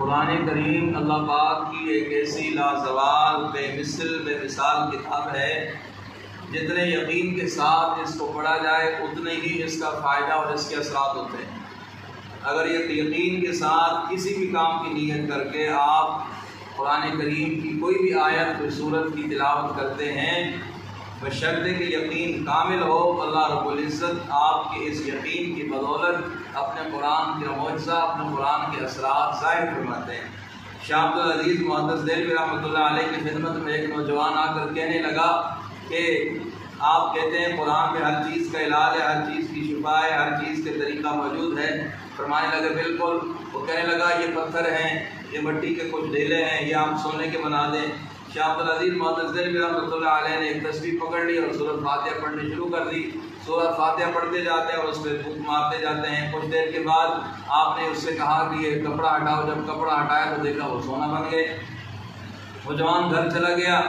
कुरान करीम अल्लाह पाक की एक ऐसी लाजवाब बेमिसल बेमिसाल किताब है, जितने यकीन के साथ इसको पढ़ा जाए उतने ही इसका फ़ायदा और इसके असरात होते हैं। अगर ये यकीन के साथ किसी भी काम की नीयत करके आप कुरान करीम की कोई भी आयत कोई सूरत की तिलावत करते हैं, बशर्ते कि यकीन कामिल हो, अल्लाह रब्बुल इज़्ज़त आपके इस यकीन की बदौलत अपने कुरान के मौजज़ा, अपने कुरान के असरात ज़ाहिर फरमाते हैं। शाह अब्दुल अज़ीज़ मुहद्दिस देलवी रहमतुल्लाह अलैह की खिदमत में एक नौजवान आकर कहने लगा कि आप कहते हैं कुरान में हर चीज़ का इलाज है, हर चीज़ की शिफा है, हर चीज़ के तरीका मौजूद है। फरमाने लगे बिल्कुल। वो कहने लगा ये पत्थर हैं, ये मिट्टी के कुछ ढेले हैं, ये आप सोने के बना दें। शाह अब्दुल अज़ीज़ मुहद्दिस देलवी रहमतुल्लाह अलैह ने एक तस्बीह पकड़ ली और सूरत फातिहा पढ़नी शुरू कर दी। सूरत फातिहा पढ़ते जाते हैं और उस पर फूंक मारते जाते हैं। कुछ देर के बाद आपने उससे कहा कि ये कपड़ा हटाओ। जब कपड़ा हटाया तो देखा वो सोना बन गए। वो जवान घर चला गया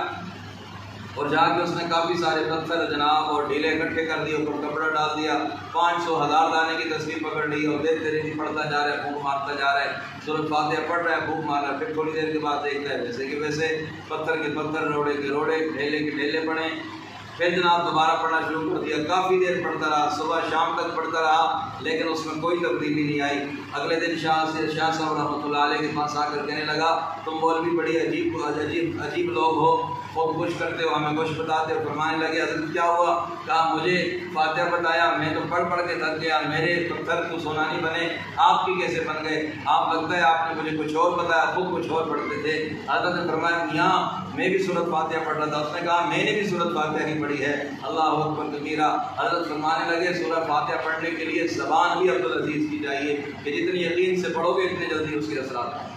और जाके उसने काफ़ी सारे पत्थर जनाब और ढीले इकट्ठे कर दिए, ऊपर कपड़ा डाल दिया, 500,000 दाने की तस्वीर पकड़ ली और देर देर ही पढ़ता जा रहा है, फूंक मारता जा रहा है। सूरत फातिहा पढ़ रहा है, फूंक मार रहा है। फिर थोड़ी देर के बाद देखता है वैसे कि वैसे पत्थर के पत्थर, रोड़े के रोड़े, ढेले के ढेले पड़े। फिर जनाब दोबारा पढ़ना शुरू कर दिया। काफ़ी देर पढ़ता रहा, सुबह शाम तक पढ़ता रहा, लेकिन उसमें कोई तब्दीली नहीं आई। अगले दिन शाह साहब रहमतुल्लाह अलैह के पास आकर कहने लगा, तुम मौलवी बड़ी अजीब लोग हो, खूब कुछ करते हो, हमें कुछ बताते हो। फरमाने लगे हज़रत क्या हुआ? कहा मुझे फातिहा बताया, मैं तो पढ़ पढ़ के थक गया, मेरे पत्थर तो सोना नहीं बने, आपकी कैसे बन गए? आप लगता है आपने मुझे कुछ और बताया, खुद कुछ और पढ़ते थे। हज़रत ने फरमाया यहाँ मैं भी सूरत फातिहा पढ़ रहा था। उसने कहा मैंने भी सूरत फातिहा नहीं पढ़ी है। अल्लाह अकबर कबीरा। हज़रत फरमाने लगे सूरत फातिहा पढ़ने के लिए ज़बान भी अब्दुल अज़ीज़ की चाहिए कि जितनी यकीन से पढ़ोगे इतने जल्दी उसके असरात